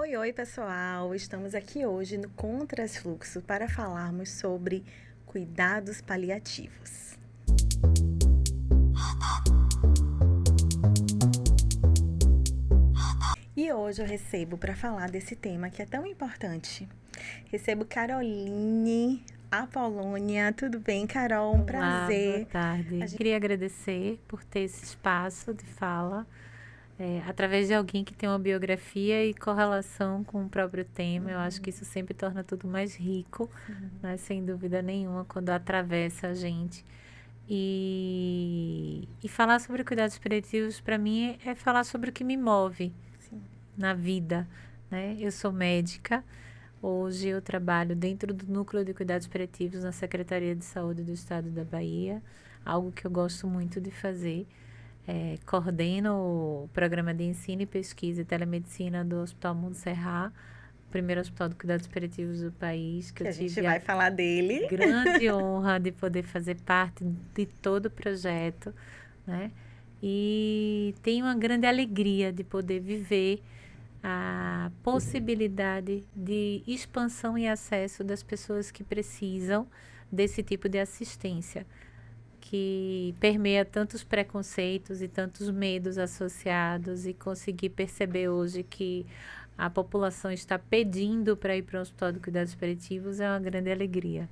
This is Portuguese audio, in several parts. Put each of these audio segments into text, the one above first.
Oi, oi, pessoal! Estamos aqui hoje no Contrafluxo para falarmos sobre cuidados paliativos. E hoje eu recebo para falar desse tema que é tão importante. Recebo Caroline Apolônia. Tudo bem, Carol? Um Olá, boa prazer. tarde. Queria agradecer por ter esse espaço de fala, através de alguém que tem uma biografia e correlação com o próprio tema. Eu acho que isso sempre torna tudo mais rico, né? Sem dúvida nenhuma, quando atravessa a gente. E falar sobre cuidados paliativos, para mim, é falar sobre o que me move Sim. na vida, né? Eu sou médica. Hoje eu trabalho dentro do Núcleo de Cuidados Paliativos na Secretaria de Saúde do Estado da Bahia, algo que eu gosto muito de fazer. Coordeno o programa de ensino e pesquisa e telemedicina do Hospital Mundo Serra, o primeiro hospital de cuidados paliativos do país, que Que eu a gente tive vai a falar dele. grande honra de poder fazer parte de todo o projeto, né? E tenho uma grande alegria de poder viver a possibilidade de expansão e acesso das pessoas que precisam desse tipo de assistência, que permeia tantos preconceitos e tantos medos associados, e conseguir perceber hoje que a população está pedindo para ir para um hospital de cuidados paliativos é uma grande alegria.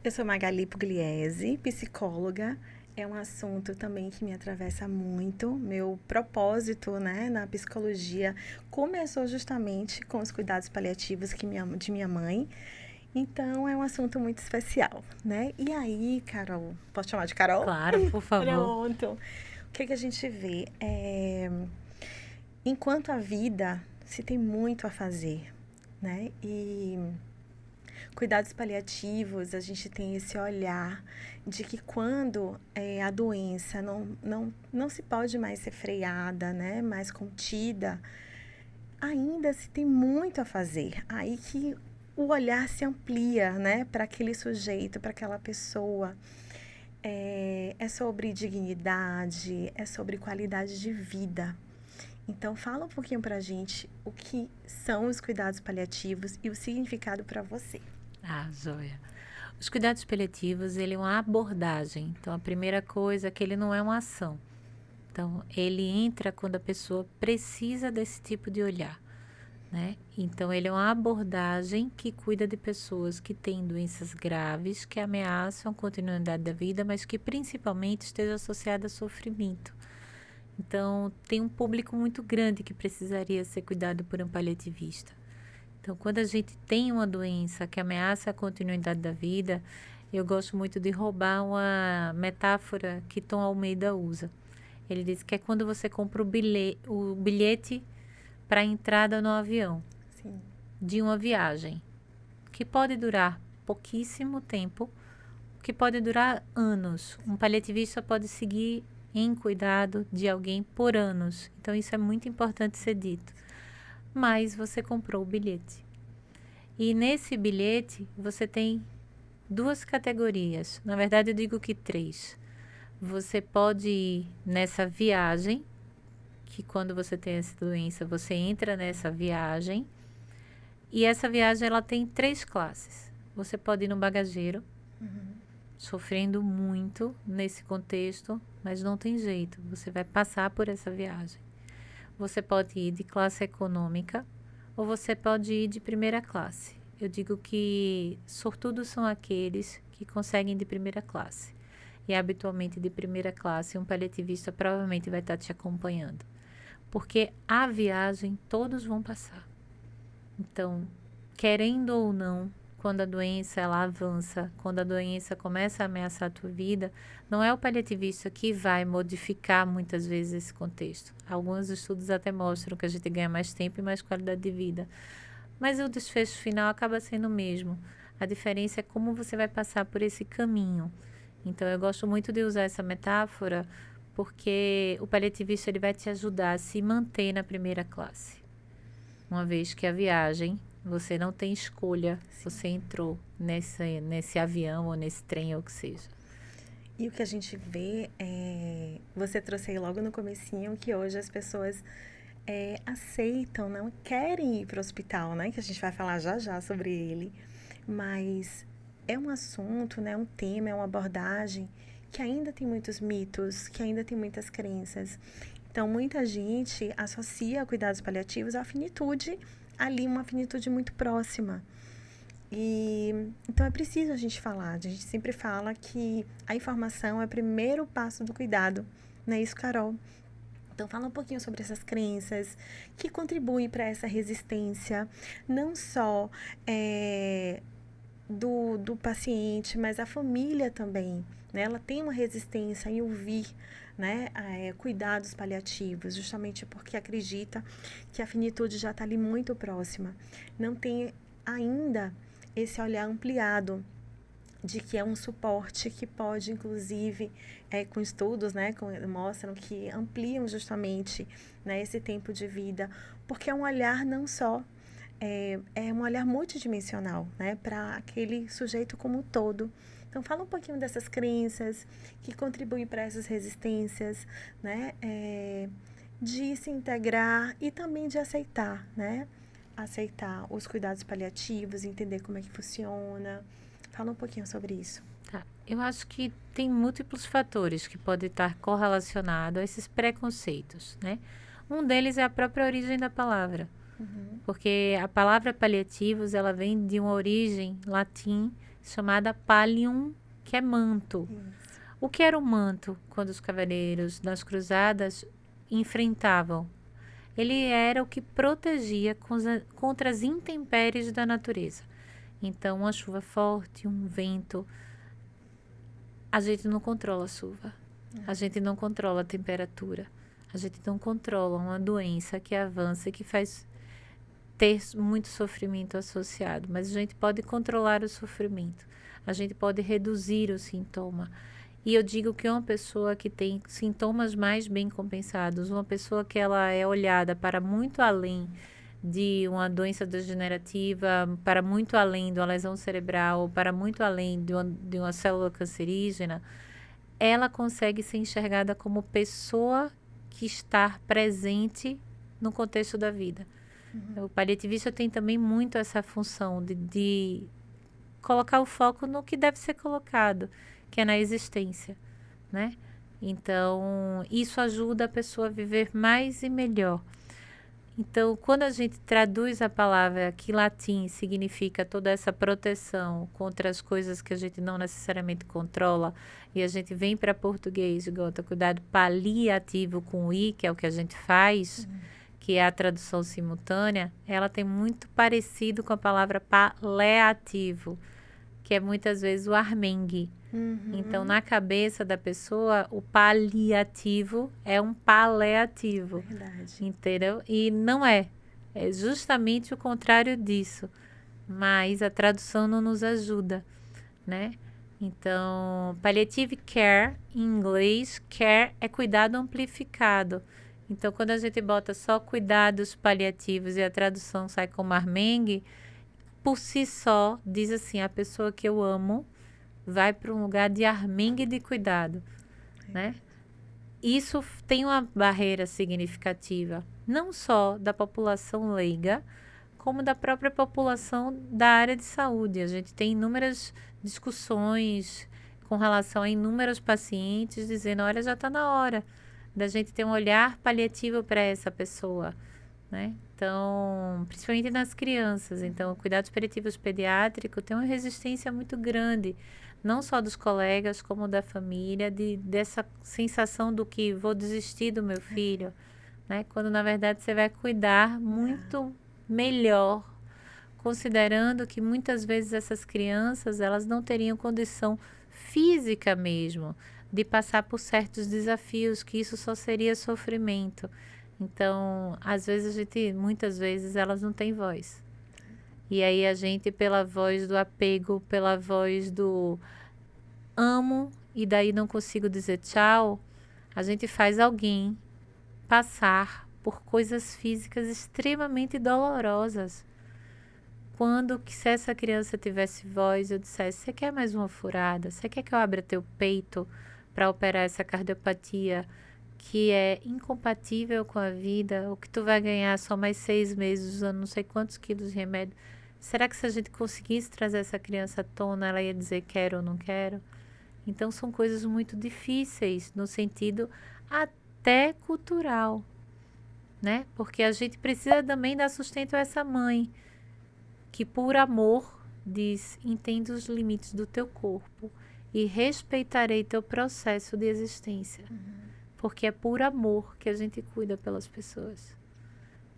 Eu sou Magali Pugliese, psicóloga. É um assunto também que me atravessa muito. Meu propósito, né, na psicologia começou justamente com os cuidados paliativos de minha mãe. Então é um assunto muito especial, né? E aí, Carol, posso chamar de Carol? Claro, por favor. Pronto. O que a gente vê enquanto a vida se tem muito a fazer, né? E cuidados paliativos, a gente tem esse olhar de que quando a doença não se pode mais ser freada, né, mais contida, ainda se tem muito a fazer. Aí que o olhar se amplia, né, para aquele sujeito, para aquela pessoa. É sobre dignidade, é sobre qualidade de vida. Então, fala um pouquinho pra gente o que são os cuidados paliativos e o significado para você. Ah, joia. Os cuidados paliativos, ele é uma abordagem. Então, a primeira coisa é que ele não é uma ação. Então, ele entra quando a pessoa precisa desse tipo de olhar, né? Então, ele é uma abordagem que cuida de pessoas que têm doenças graves, que ameaçam a continuidade da vida, mas que principalmente esteja associada a sofrimento. Então, tem um público muito grande que precisaria ser cuidado por um paliativista. Então, quando a gente tem uma doença que ameaça a continuidade da vida, eu gosto muito de roubar uma metáfora que Tom Almeida usa. Ele diz que é quando você compra o bilhete para a entrada no avião. Sim. De uma viagem, que pode durar pouquíssimo tempo, que pode durar anos. Um paliativista pode seguir em cuidado de alguém por anos. Então, isso é muito importante ser dito. Mas você comprou o bilhete. E nesse bilhete você tem duas categorias. Na verdade, eu digo que três. Você pode ir nessa viagem, que quando você tem essa doença, você entra nessa viagem. E essa viagem ela tem três classes. Você pode ir no bagageiro, sofrendo muito nesse contexto, mas não tem jeito, você vai passar por essa viagem. Você pode ir de classe econômica ou você pode ir de primeira classe. Eu digo que sortudos são aqueles que conseguem de primeira classe. E habitualmente de primeira classe, um paliativista provavelmente vai estar te acompanhando. Porque a viagem todos vão passar. Então, querendo ou não, quando a doença ela avança, quando a doença começa a ameaçar a tua vida, não é o paliativista que vai modificar muitas vezes esse contexto. Alguns estudos até mostram que a gente ganha mais tempo e mais qualidade de vida. Mas o desfecho final acaba sendo o mesmo. A diferença é como você vai passar por esse caminho. Então, eu gosto muito de usar essa metáfora porque o paliativista ele vai te ajudar a se manter na primeira classe. Uma vez que a viagem, você não tem escolha, você entrou nesse avião ou nesse trem ou o que seja. E o que a gente vê você trouxe aí logo no comecinho que hoje as pessoas aceitam, não querem ir para o hospital, né? Que a gente vai falar já já sobre ele. Mas é um assunto, né? Um tema, é uma abordagem que ainda tem muitos mitos, que ainda tem muitas crenças. Então, muita gente associa cuidados paliativos à finitude, ali uma finitude muito próxima. E então é preciso a gente falar. A gente sempre fala que a informação é o primeiro passo do cuidado. Não é isso, Carol? Então, fala um pouquinho sobre essas crenças que contribuem para essa resistência, não só do paciente, mas a família também. Né? Ela tem uma resistência em ouvir, né, cuidados paliativos, justamente porque acredita que a finitude já está ali muito próxima. Não tem ainda esse olhar ampliado de que é um suporte que pode, inclusive, com estudos, né, mostram que ampliam justamente, né, esse tempo de vida, porque é um olhar não só, é um olhar multidimensional, né, para aquele sujeito como um todo. Então, fala um pouquinho dessas crenças que contribuem para essas resistências, né, de se integrar e também de aceitar, né, aceitar os cuidados paliativos, entender como é que funciona. Fala um pouquinho sobre isso. Tá. Eu acho que tem múltiplos fatores que podem estar correlacionados a esses preconceitos, né? Um deles é a própria origem da palavra, porque a palavra paliativos, ela vem de uma origem latim chamada pallium, que é manto. Isso. O que era o manto quando os cavaleiros nas cruzadas enfrentavam? Ele era o que protegia contra as intempéries da natureza. Então, uma chuva forte, um vento, a gente não controla a chuva, a gente não controla a temperatura, a gente não controla uma doença que avança e que faz ter muito sofrimento associado, mas a gente pode controlar o sofrimento, a gente pode reduzir o sintoma. E eu digo que uma pessoa que tem sintomas mais bem compensados, uma pessoa que ela é olhada para muito além de uma doença degenerativa, para muito além de uma lesão cerebral, para muito além de uma célula cancerígena, ela consegue ser enxergada como pessoa que está presente no contexto da vida. O paliativista tem também muito essa função de colocar o foco no que deve ser colocado, que é na existência, né? Então, isso ajuda a pessoa a viver mais e melhor. Então, quando a gente traduz a palavra que latim significa toda essa proteção contra as coisas que a gente não necessariamente controla, e a gente vem para português, gota, cuidado paliativo com o i, que é o que a gente faz, que é a tradução simultânea, ela tem muito parecido com a palavra paliativo, que é muitas vezes o armengue. Então, na cabeça da pessoa, o paliativo é um paliativo. Verdade. Entendeu? E não é. É justamente o contrário disso. Mas a tradução não nos ajuda, né? Então, palliative care, em inglês, care é cuidado amplificado. Então, quando a gente bota só cuidados paliativos e a tradução sai como armengue, por si só, diz assim, a pessoa que eu amo vai para um lugar de armengue de cuidado, né? Isso tem uma barreira significativa, não só da população leiga, como da própria população da área de saúde. A gente tem inúmeras discussões com relação a inúmeros pacientes dizendo, olha, já está na hora da gente ter um olhar paliativo para essa pessoa, né? Então, principalmente nas crianças. Então, cuidados paliativos pediátricos tem uma resistência muito grande, não só dos colegas, como da família, dessa sensação do que vou desistir do meu filho, né? Quando, na verdade, você vai cuidar muito melhor, considerando que muitas vezes essas crianças, elas não teriam condição física mesmo de passar por certos desafios, que isso só seria sofrimento. Então, às vezes muitas vezes elas não têm voz. E aí a gente, pela voz do apego, pela voz do amo e daí não consigo dizer tchau, a gente faz alguém passar por coisas físicas extremamente dolorosas. Quando que se essa criança tivesse voz, eu dissesse, você quer mais uma furada? Você quer que eu abra teu peito para operar essa cardiopatia que é incompatível com a vida, ou que tu vai ganhar só mais 6 meses usando não sei quantos quilos de remédio, será que se a gente conseguisse trazer essa criança à tona, ela ia dizer quero ou não quero? Então são coisas muito difíceis no sentido até cultural, né? Porque a gente precisa também dar sustento a essa mãe, que por amor diz: entenda os limites do teu corpo e respeitarei teu processo de existência. Porque é por amor que a gente cuida pelas pessoas.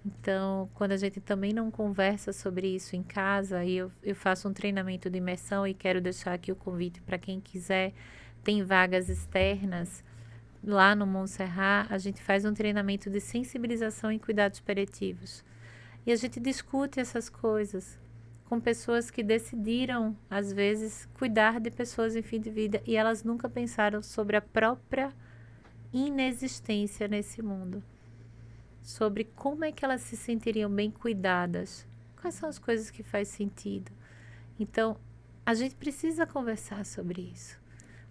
Então, quando a gente também não conversa sobre isso em casa, e eu faço um treinamento de imersão e quero deixar aqui o convite para quem quiser, tem vagas externas. Lá no Montserrat, a gente faz um treinamento de sensibilização em cuidados paliativos. E a gente discute essas coisas com pessoas que decidiram, às vezes, cuidar de pessoas em fim de vida e elas nunca pensaram sobre a própria inexistência nesse mundo. Sobre como é que elas se sentiriam bem cuidadas. Quais são as coisas que faz sentido? Então, a gente precisa conversar sobre isso.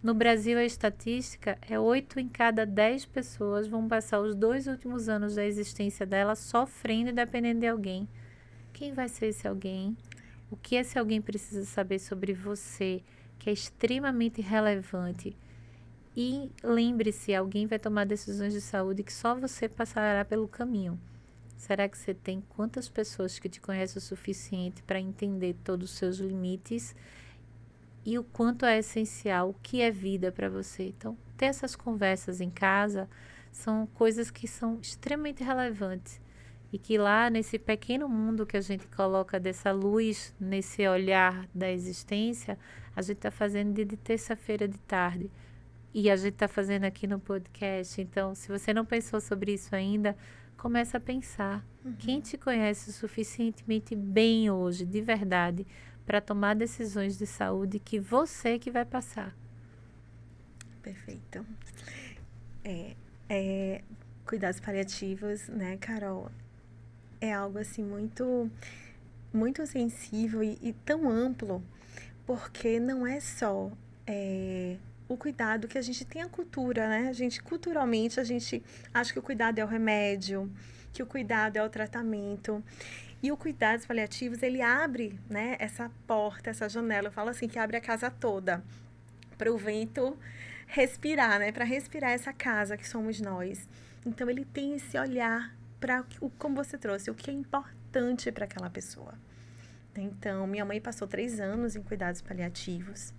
No Brasil, a estatística é 8 em cada 10 pessoas vão passar os 2 últimos anos da existência dela sofrendo e dependendo de alguém. Quem vai ser esse alguém? O que esse alguém precisa saber sobre você, que é extremamente relevante? E lembre-se, alguém vai tomar decisões de saúde que só você passará pelo caminho. Será que você tem quantas pessoas que te conhecem o suficiente para entender todos os seus limites e o quanto é essencial, o que é vida para você? Então, ter essas conversas em casa são coisas que são extremamente relevantes e que lá nesse pequeno mundo que a gente coloca dessa luz, nesse olhar da existência, a gente está fazendo de terça-feira de tarde. E a gente está fazendo aqui no podcast. Então, se você não pensou sobre isso ainda, começa a pensar. Quem te conhece o suficientemente bem hoje, de verdade, para tomar decisões de saúde que você que vai passar? Perfeito. Cuidados paliativos, né, Carol? É algo assim muito, muito sensível e tão amplo, porque não é só o cuidado que a gente tem a cultura, né? Culturalmente, a gente acha que o cuidado é o remédio, que o cuidado é o tratamento. E o cuidados paliativos, ele abre, né, essa porta, essa janela, eu falo assim, que abre a casa toda para o vento respirar, né? Para respirar essa casa que somos nós. Então, ele tem esse olhar para, como você trouxe, o que é importante para aquela pessoa. Então, minha mãe passou 3 anos em cuidados paliativos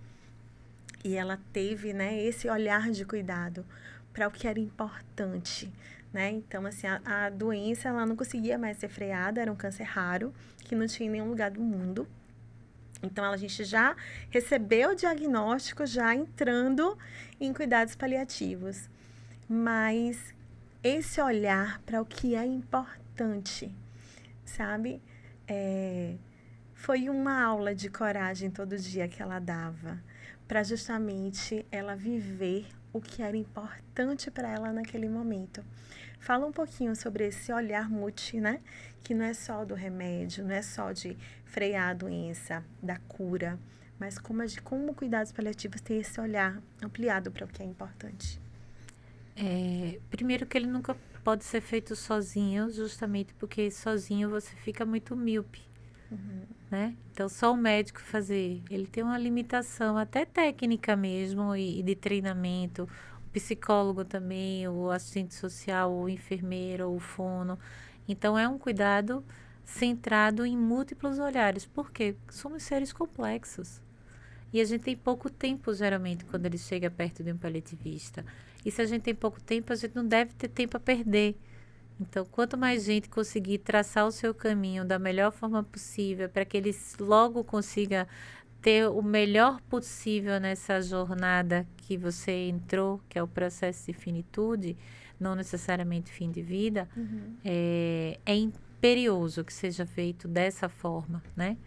e ela teve, né, esse olhar de cuidado para o que era importante, né? Então, assim, a doença, ela não conseguia mais ser freada, era um câncer raro, que não tinha em nenhum lugar do mundo. Então, a gente já recebeu o diagnóstico, já entrando em cuidados paliativos. Mas esse olhar para o que é importante, sabe? Foi uma aula de coragem todo dia que ela dava, para justamente ela viver o que era importante para ela naquele momento. Fala um pouquinho sobre esse olhar multi, né? Que não é só do remédio, não é só de frear a doença, da cura, mas como cuidados paliativos tem esse olhar ampliado para o que é importante. Primeiro que ele nunca pode ser feito sozinho, justamente porque sozinho você fica muito míope. Né? Então, só o médico fazer, ele tem uma limitação até técnica mesmo e de treinamento, o psicólogo também, o assistente social, o enfermeiro, o fono. Então, é um cuidado centrado em múltiplos olhares, porque somos seres complexos. E a gente tem pouco tempo, geralmente, quando ele chega perto de um paliativista. E se a gente tem pouco tempo, a gente não deve ter tempo a perder. Então, quanto mais gente conseguir traçar o seu caminho da melhor forma possível, para que ele logo consiga ter o melhor possível nessa jornada que você entrou, que é o processo de finitude, não necessariamente fim de vida, é imperioso que seja feito dessa forma, né?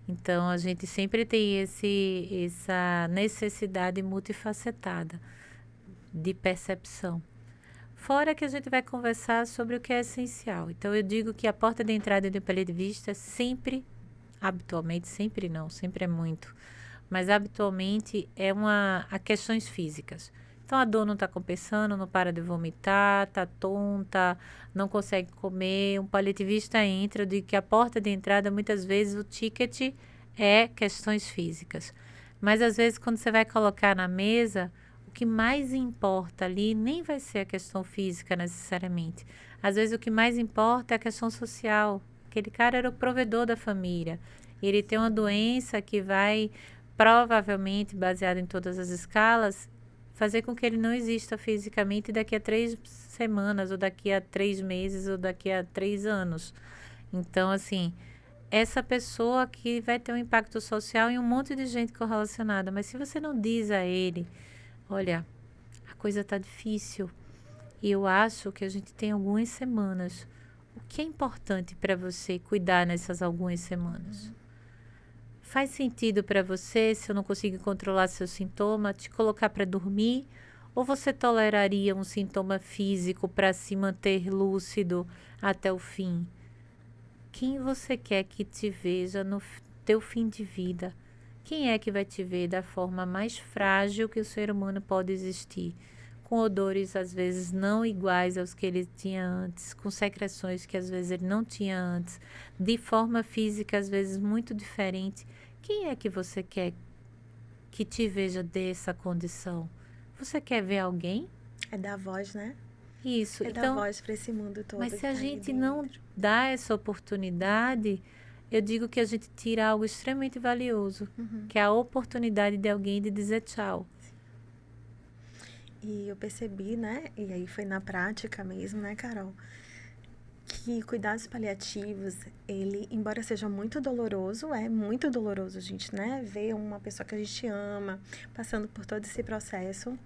Então, a gente sempre tem essa necessidade multifacetada de percepção. Fora que a gente vai conversar sobre o que é essencial. Então, eu digo que a porta de entrada do paliativista sempre, habitualmente, sempre não, sempre é muito, mas habitualmente é a questões físicas. Então a dor não está compensando, não para de vomitar, está tonta, não consegue comer. Um paliativista entra, eu digo que a porta de entrada, muitas vezes, o ticket é questões físicas. Mas às vezes, quando você vai colocar na mesa, o que mais importa ali nem vai ser a questão física necessariamente. Às vezes, o que mais importa é a questão social. Aquele cara era o provedor da família. Ele tem uma doença que vai, provavelmente, baseada em todas as escalas, fazer com que ele não exista fisicamente daqui a 3 semanas, ou daqui a 3 meses, ou daqui a 3 anos. Então, assim, essa pessoa que vai ter um impacto social em um monte de gente correlacionada. Mas se você não diz a ele, olha, a coisa tá difícil, e eu acho que a gente tem algumas semanas. O que é importante para você cuidar nessas algumas semanas? Faz sentido para você, se eu não conseguir controlar seu sintoma, te colocar para dormir? Ou você toleraria um sintoma físico para se manter lúcido até o fim? Quem você quer que te veja no teu fim de vida? Quem é que vai te ver da forma mais frágil que o ser humano pode existir? Com odores às vezes não iguais aos que ele tinha antes, com secreções que às vezes ele não tinha antes, de forma física às vezes muito diferente. Quem é que você quer que te veja dessa condição? Você quer ver alguém? É dar voz, né? Isso. É dar Então, voz para esse mundo todo mas que se a tá aí gente não dentro. dá essa oportunidade, eu digo que a gente tira algo extremamente valioso, que é a oportunidade de alguém de dizer tchau. E eu percebi, né? E aí foi na prática mesmo, né, Carol? Que cuidados paliativos, ele, embora seja muito doloroso, é muito doloroso a gente, né? Ver uma pessoa que a gente ama passando por todo esse processo.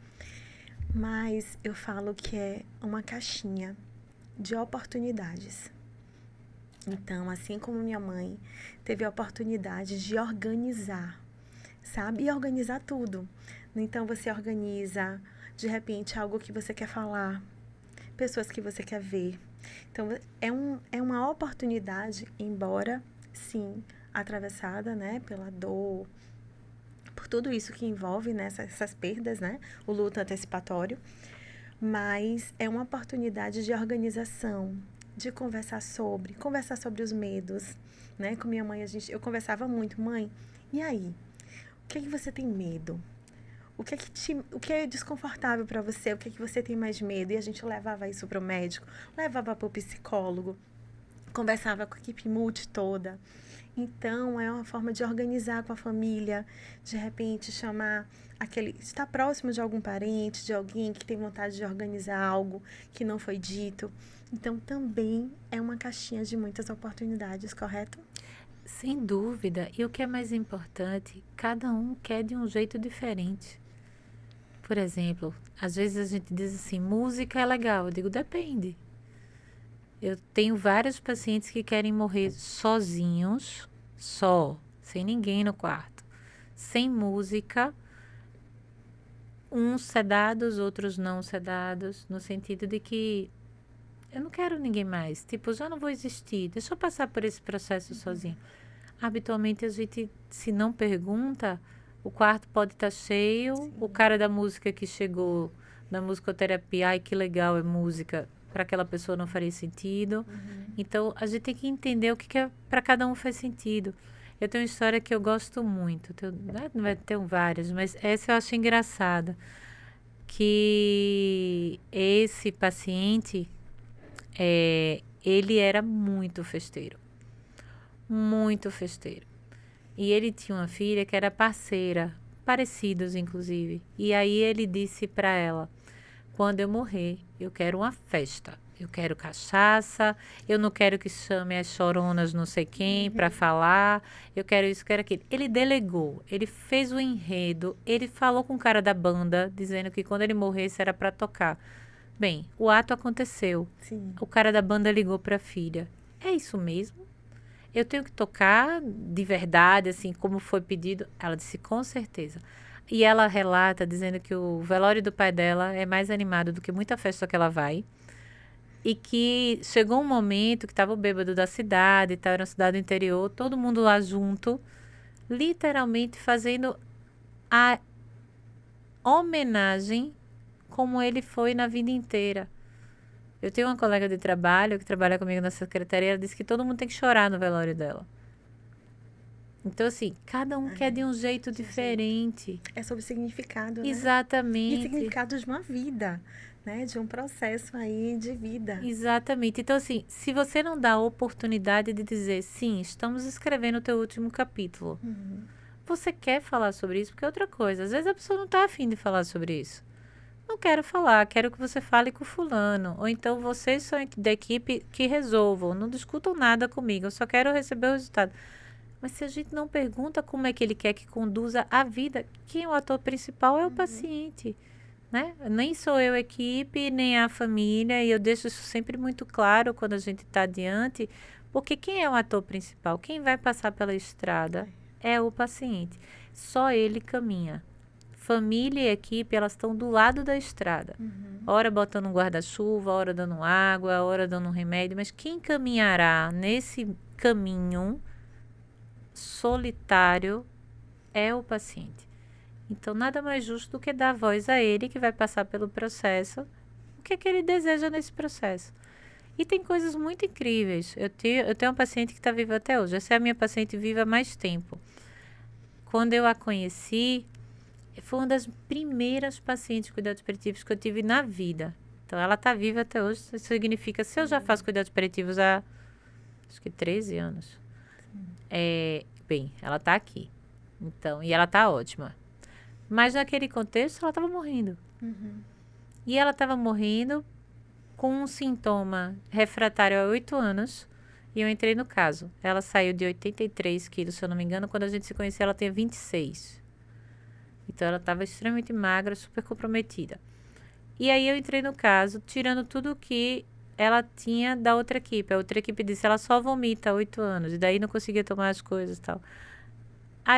Mas eu falo que é uma caixinha de oportunidades. Então, assim como minha mãe teve a oportunidade de organizar, sabe? E organizar tudo. Então, você organiza, de repente, algo que você quer falar, pessoas que você quer ver. Então, é uma oportunidade, embora, sim, atravessada, né, pela dor, por tudo isso que envolve, né, essas perdas, né, o luto antecipatório, mas é uma oportunidade de organização, de conversar sobre os medos, né, com minha mãe, eu conversava muito, mãe, e aí? O que é que você tem medo? O que é desconfortável para você? O que é que você tem mais medo? E a gente levava isso para o médico, levava para o psicólogo, conversava com a equipe multi toda. Então, é uma forma de organizar com a família, de repente chamar estar próximo de algum parente, de alguém que tem vontade de organizar algo que não foi dito. Então, também é uma caixinha de muitas oportunidades, correto? Sem dúvida. E o que é mais importante, cada um quer de um jeito diferente. Por exemplo, às vezes a gente diz assim, música é legal. Eu digo, depende. Eu tenho vários pacientes que querem morrer sozinhos, sem ninguém no quarto, sem música, uns sedados, outros não sedados, no sentido de que eu não quero ninguém mais, tipo, eu já não vou existir, deixa eu passar por esse processo sozinho. Habitualmente a gente, se não pergunta, o quarto pode estar cheio, Sim. o cara da música que chegou na musicoterapia, ai que legal é música, para aquela pessoa não faria sentido. Então a gente tem que entender o que é para cada um faz sentido. Eu tenho uma história que eu gosto muito, não vai ter várias, mas essa eu acho engraçada, que esse paciente, ele era muito festeiro. Muito festeiro. E ele tinha uma filha que era parceira, parecidos inclusive. E aí ele disse para ela: quando eu morrer, eu quero uma festa. Eu quero cachaça, eu não quero que chame as choronas não sei quem para falar, eu quero isso, quero aquilo. Ele delegou, ele fez o enredo, ele falou com o cara da banda, dizendo que quando ele morresse era para tocar. Bem, o ato aconteceu. Sim. O cara da banda ligou para a filha. É isso mesmo? Eu tenho que tocar de verdade, assim, como foi pedido? Ela disse, com certeza. E ela relata, dizendo que o velório do pai dela é mais animado do que muita festa que ela vai. E que chegou um momento que estava o bêbado da cidade, era uma cidade interior, todo mundo lá junto, literalmente fazendo a homenagem como ele foi na vida inteira. Eu tenho uma colega de trabalho que trabalha comigo na secretaria, ela disse que todo mundo tem que chorar no velório dela. Então, assim, cada um quer de um jeito diferente. É sobre significado, né? Exatamente. E significado de uma vida, né? De um processo aí de vida. Exatamente. Então, assim, se você não dá a oportunidade de dizer, sim, estamos escrevendo o teu último capítulo. Você quer falar sobre isso? Porque é outra coisa. Às vezes a pessoa não está afim de falar sobre isso. Não quero falar, quero que você fale com o fulano. Ou então vocês são da equipe que resolvam. Não discutam nada comigo, eu só quero receber o resultado. Mas se a gente não pergunta como é que ele quer que conduza a vida, quem é o ator principal é o paciente, né? Nem sou eu a equipe, nem a família, e eu deixo isso sempre muito claro quando a gente está adiante, porque quem é o ator principal? Quem vai passar pela estrada é o paciente. Só ele caminha. Família e equipe, elas estão do lado da estrada. Hora botando um guarda-chuva, hora dando água, hora dando um remédio, mas quem caminhará nesse caminho solitário é o paciente. Então, nada mais justo do que dar voz a ele, que vai passar pelo processo, o que é que ele deseja nesse processo. E tem coisas muito incríveis. Eu tenho uma paciente que está viva até hoje. Essa é a minha paciente viva há mais tempo. Quando eu a conheci, foi uma das primeiras pacientes de cuidados paliativos que eu tive na vida. Então, ela está viva até hoje. Isso significa, se eu já faço cuidados paliativos há, acho que 13 anos, bem, ela tá aqui. Então, e ela tá ótima. Mas naquele contexto, ela estava morrendo. E ela estava morrendo com um sintoma refratário há 8 anos. E eu entrei no caso. Ela saiu de 83 quilos, se eu não me engano. Quando a gente se conheceu, ela tinha 26. Então, ela estava extremamente magra, super comprometida. E aí, eu entrei no caso, tirando tudo que ela tinha da outra equipe. A outra equipe disse, ela só vomita há 8 anos. E daí não conseguia tomar as coisas e tal.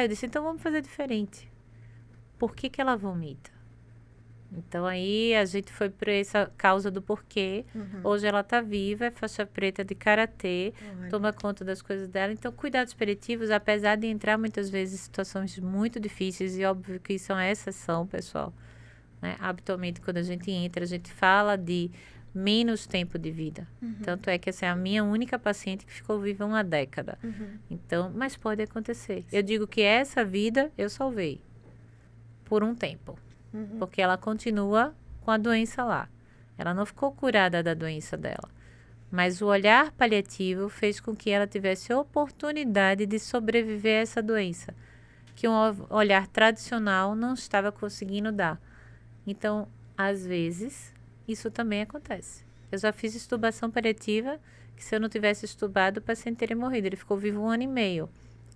Eu disse, então vamos fazer diferente. Por que ela vomita? Então aí a gente foi para essa causa do porquê. Hoje ela está viva, é faixa preta de karatê, toma conta das coisas dela. Então, cuidados paliativos, apesar de entrar muitas vezes em situações muito difíceis, e óbvio que isso é uma exceção, pessoal, né? Habitualmente, quando a gente fala de menos tempo de vida. Tanto é que essa é a minha única paciente que ficou viva uma década. Então, mas pode acontecer. Eu digo que essa vida eu salvei por um tempo. Porque ela continua com a doença lá. Ela não ficou curada da doença dela. Mas o olhar paliativo fez com que ela tivesse a oportunidade de sobreviver a essa doença, que um olhar tradicional não estava conseguindo dar. Então, às vezes, isso também acontece. Eu já fiz extubação paliativa, que se eu não tivesse extubado, o paciente teria morrido. Ele ficou vivo 1 ano e meio.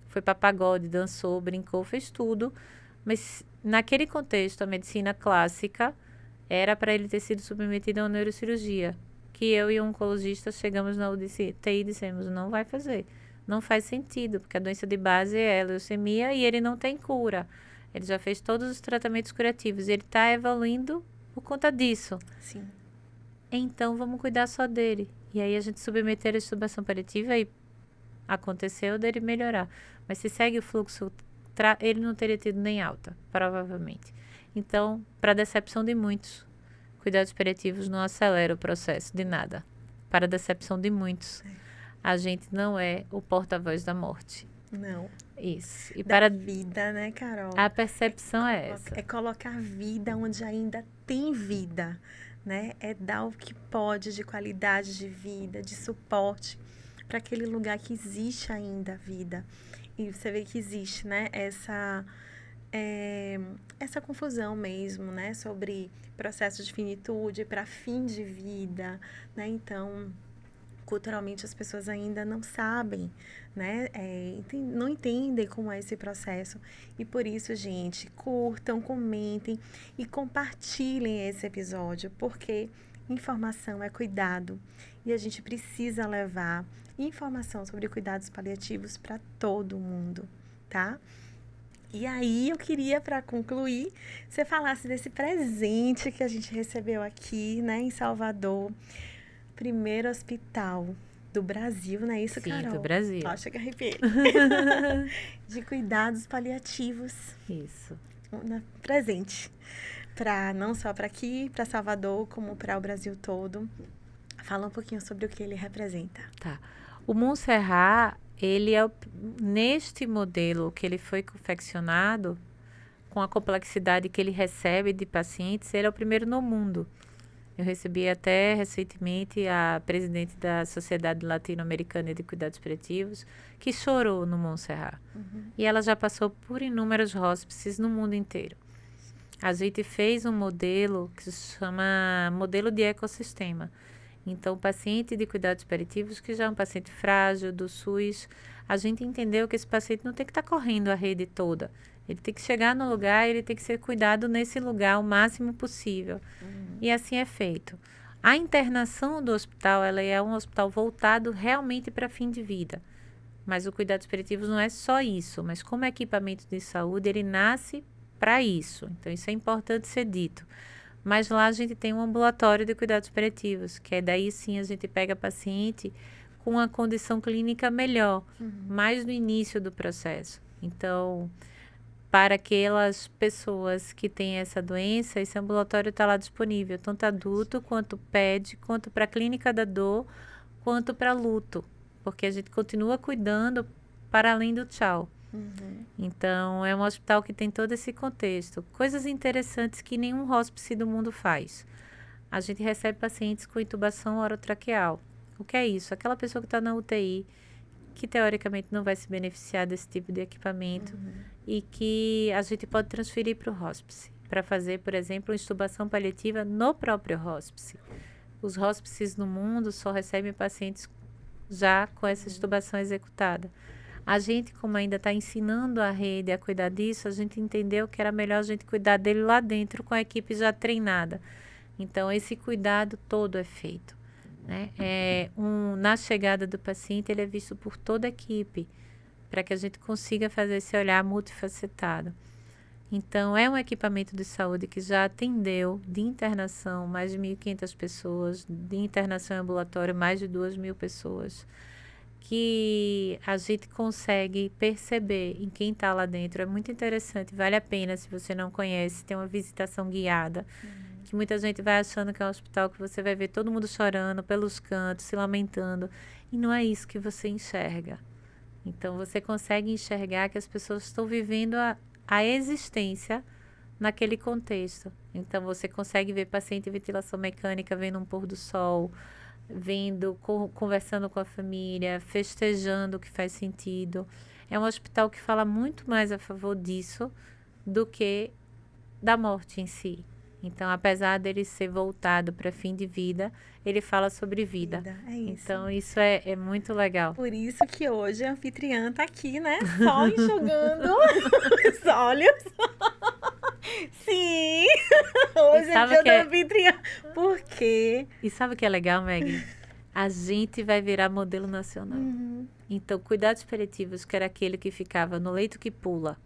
Foi para pagode, dançou, brincou, fez tudo. Mas naquele contexto, a medicina clássica era para ele ter sido submetido a uma neurocirurgia. Que eu e o oncologista chegamos na UTI e dissemos, não vai fazer. Não faz sentido, porque a doença de base é a leucemia e ele não tem cura. Ele já fez todos os tratamentos curativos e ele está evoluindo por conta disso. Sim. Então, vamos cuidar só dele. E aí, a gente submeteu a extubação paliativa e aconteceu dele melhorar. Mas se segue o fluxo, ele não teria tido nem alta, provavelmente. Então, para decepção de muitos, cuidados paliativos não aceleram o processo de nada. Para decepção de muitos, a gente não é o porta-voz da morte. Não. Isso. E para a vida, né, Carol? A percepção é essa. É colocar vida onde ainda tem vida, né? É dar o que pode de qualidade de vida, de suporte para aquele lugar que existe ainda vida. E você vê que existe, né, essa confusão mesmo, né, sobre processo de finitude para fim de vida, né? Então, culturalmente as pessoas ainda não sabem, né, não entendem como é esse processo. E por isso, gente, curtam, comentem e compartilhem esse episódio, porque informação é cuidado e a gente precisa levar informação sobre cuidados paliativos para todo mundo, tá? E aí eu queria, para concluir, você falasse desse presente que a gente recebeu aqui, né, em Salvador. Primeiro hospital do Brasil, não é isso, Sim, Carol? do Brasil. Ó, chega a arrepiar. De cuidados paliativos. Isso. Presente não só para aqui, para Salvador, como para o Brasil todo. Fala um pouquinho sobre o que ele representa. Tá. O Montserrat, ele é neste modelo que ele foi confeccionado, com a complexidade que ele recebe de pacientes, ele é o primeiro no mundo. Eu recebi até recentemente a presidente da Sociedade Latino-Americana de Cuidados Paliativos, que chorou no Montserrat. E ela já passou por inúmeros hóspices no mundo inteiro. A gente fez um modelo que se chama modelo de ecossistema. Então, o paciente de cuidados paliativos, que já é um paciente frágil do SUS, a gente entendeu que esse paciente não tem que estar correndo a rede toda. Ele tem que chegar no lugar, ele tem que ser cuidado nesse lugar o máximo possível. E assim é feito. A internação do hospital, ela é um hospital voltado realmente para fim de vida. Mas o cuidados paliativos não é só isso, mas como equipamento de saúde, ele nasce para isso. Então, isso é importante ser dito. Mas lá a gente tem um ambulatório de cuidados paliativos, que é daí sim a gente pega paciente com uma condição clínica melhor, mais no início do processo. Então, para aquelas pessoas que têm essa doença, esse ambulatório está lá disponível, tanto adulto, quanto PED, quanto para a clínica da dor, quanto para luto, porque a gente continua cuidando para além do tchau. Então, é um hospital que tem todo esse contexto. Coisas interessantes que nenhum hóspice do mundo faz. A gente recebe pacientes com intubação orotraqueal. O que é isso? Aquela pessoa que está na UTI, que teoricamente não vai se beneficiar desse tipo de equipamento e que a gente pode transferir para o hospice, para fazer, por exemplo, uma intubação paliativa no próprio hospice. Os hospices no mundo só recebem pacientes já com essa intubação executada. A gente, como ainda está ensinando a rede a cuidar disso, a gente entendeu que era melhor a gente cuidar dele lá dentro com a equipe já treinada. Então, esse cuidado todo é feito, né? Na chegada do paciente, ele é visto por toda a equipe, para que a gente consiga fazer esse olhar multifacetado. Então, é um equipamento de saúde que já atendeu de internação mais de 1.500 pessoas, de internação em ambulatório mais de 2.000 pessoas, que a gente consegue perceber em quem está lá dentro. É muito interessante, vale a pena, se você não conhece, ter uma visitação guiada, que muita gente vai achando que é um hospital que você vai ver todo mundo chorando pelos cantos, se lamentando, e não é isso que você enxerga. Então, você consegue enxergar que as pessoas estão vivendo a existência naquele contexto. Então, você consegue ver paciente em ventilação mecânica vendo um pôr do sol, vendo, conversando com a família, festejando o que faz sentido. É um hospital que fala muito mais a favor disso do que da morte em si. Então, apesar dele ser voltado para fim de vida, ele fala sobre vida. É isso. Então, isso é muito legal. Por isso que hoje a anfitriã tá aqui, né? Só enxugando os olhos. Sim! Hoje é dia da anfitriã. Por quê? E sabe o que é legal, Meg? A gente vai virar modelo nacional. Então, cuidados paliativos, que era aquele que ficava no leito que pula,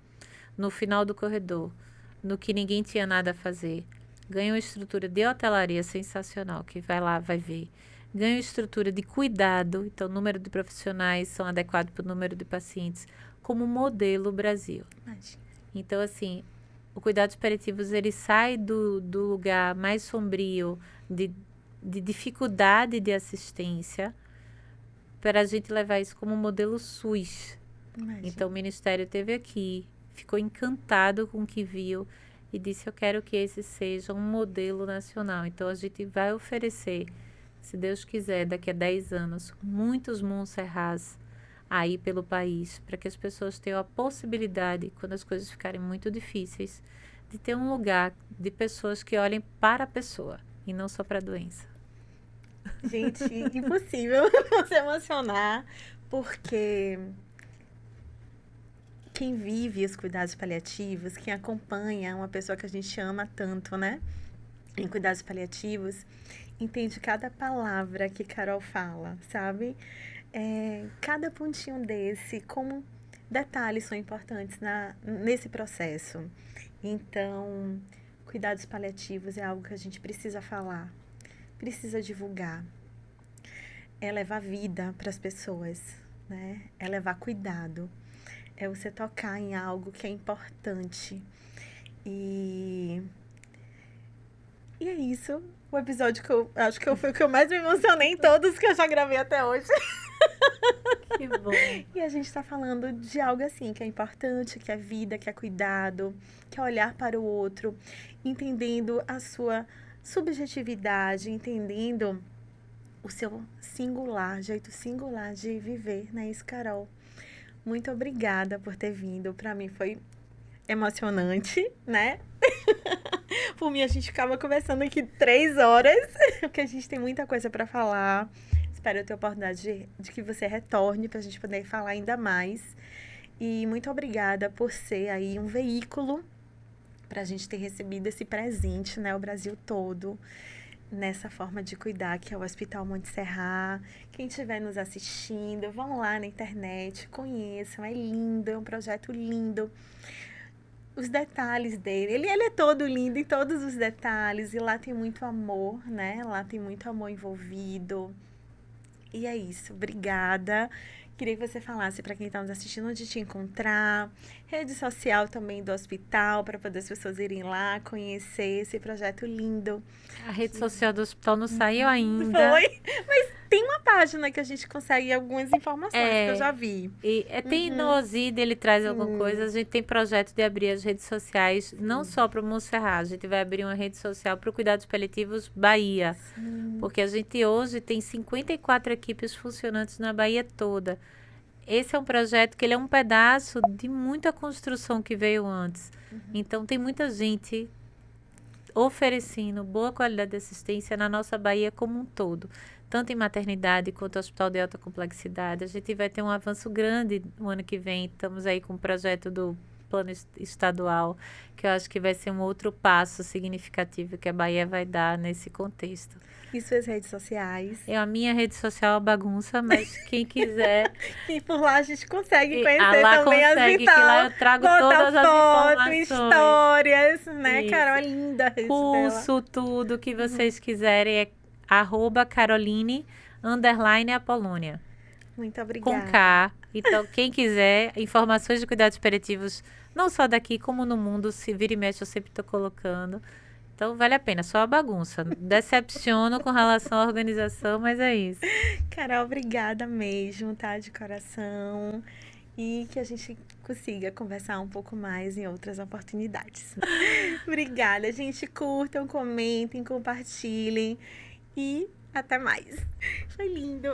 no final do corredor, no que ninguém tinha nada a fazer, ganha uma estrutura de hotelaria sensacional, que vai lá, vai ver. Ganha uma estrutura de cuidado, então o número de profissionais são adequados para o número de pacientes, como modelo Brasil. Então, assim, o cuidados paliativos, ele sai do lugar mais sombrio, de dificuldade de assistência, para a gente levar isso como modelo SUS. Então, o Ministério esteve aqui, ficou encantado com o que viu e disse, eu quero que esse seja um modelo nacional. Então, a gente vai oferecer, se Deus quiser, daqui a 10 anos, muitos Montserrats aí pelo país, para que as pessoas tenham a possibilidade, quando as coisas ficarem muito difíceis, de ter um lugar de pessoas que olhem para a pessoa e não só para a doença. Gente, impossível não se emocionar, porque quem vive os cuidados paliativos, quem acompanha uma pessoa que a gente ama tanto, né? Em cuidados paliativos, entende cada palavra que Carol fala, sabe? Cada pontinho desse, como detalhes são importantes nesse processo. Então, cuidados paliativos é algo que a gente precisa falar, precisa divulgar. É levar vida para as pessoas, né? É levar cuidado. É você tocar em algo que é importante. E E é isso. O episódio que eu acho que foi o que eu mais me emocionei em todos que eu já gravei até hoje. Que bom. E a gente tá falando de algo assim, que é importante, que é vida, que é cuidado, que é olhar para o outro, entendendo a sua subjetividade, entendendo o seu singular, jeito singular de viver, né, isso, Carol? Muito obrigada por ter vindo. Para mim foi emocionante, né? Por mim, a gente ficava conversando aqui 3 horas, porque a gente tem muita coisa para falar. Espero ter a oportunidade de que você retorne para a gente poder falar ainda mais. E muito obrigada por ser aí um veículo para a gente ter recebido esse presente, né? O Brasil todo, nessa forma de cuidar, que é o Hospital Monte Serrat. Quem estiver nos assistindo, vão lá na internet, conheçam, é lindo, é um projeto lindo. Os detalhes dele, ele é todo lindo em todos os detalhes, e lá tem muito amor, né? Lá tem muito amor envolvido. E é isso, obrigada. Queria que você falasse para quem está nos assistindo onde te encontrar, rede social também do hospital, para poder as pessoas irem lá conhecer esse projeto lindo. A rede social do hospital não saiu ainda. Foi, mas tem uma página que a gente consegue algumas informações que eu já vi. Tem no Ozid, ele traz alguma coisa. A gente tem projeto de abrir as redes sociais, não só para o Montserrat, a gente vai abrir uma rede social para o Cuidados Paliativos Bahia. Porque a gente hoje tem 54 equipes funcionantes na Bahia toda. Esse é um projeto que ele é um pedaço de muita construção que veio antes. Então, tem muita gente oferecendo boa qualidade de assistência na nossa Bahia como um todo. Tanto em maternidade quanto hospital de alta complexidade. A gente vai ter um avanço grande no ano que vem. Estamos aí com o projeto do plano estadual, que eu acho que vai ser um outro passo significativo que a Bahia vai dar nesse contexto. E suas redes sociais? A minha rede social é uma bagunça, mas quem quiser... E por lá a gente consegue conhecer também consegue, as vital. Que lá eu trago todas as informações. Histórias, né, Isso. Carol? É linda a rede Curso, dela. tudo que vocês quiserem é @Caroline_Apolônia. Muito obrigada. Com K. Então, quem quiser, informações de cuidados paliativos, não só daqui, como no mundo, se vira e mexe, eu sempre estou colocando. Então, vale a pena, só a bagunça. Decepciono com relação à organização, mas é isso. Carol, obrigada mesmo, tá? De coração. E que a gente consiga conversar um pouco mais em outras oportunidades. Obrigada, gente. Curtam, comentem, compartilhem. E até mais. Foi lindo.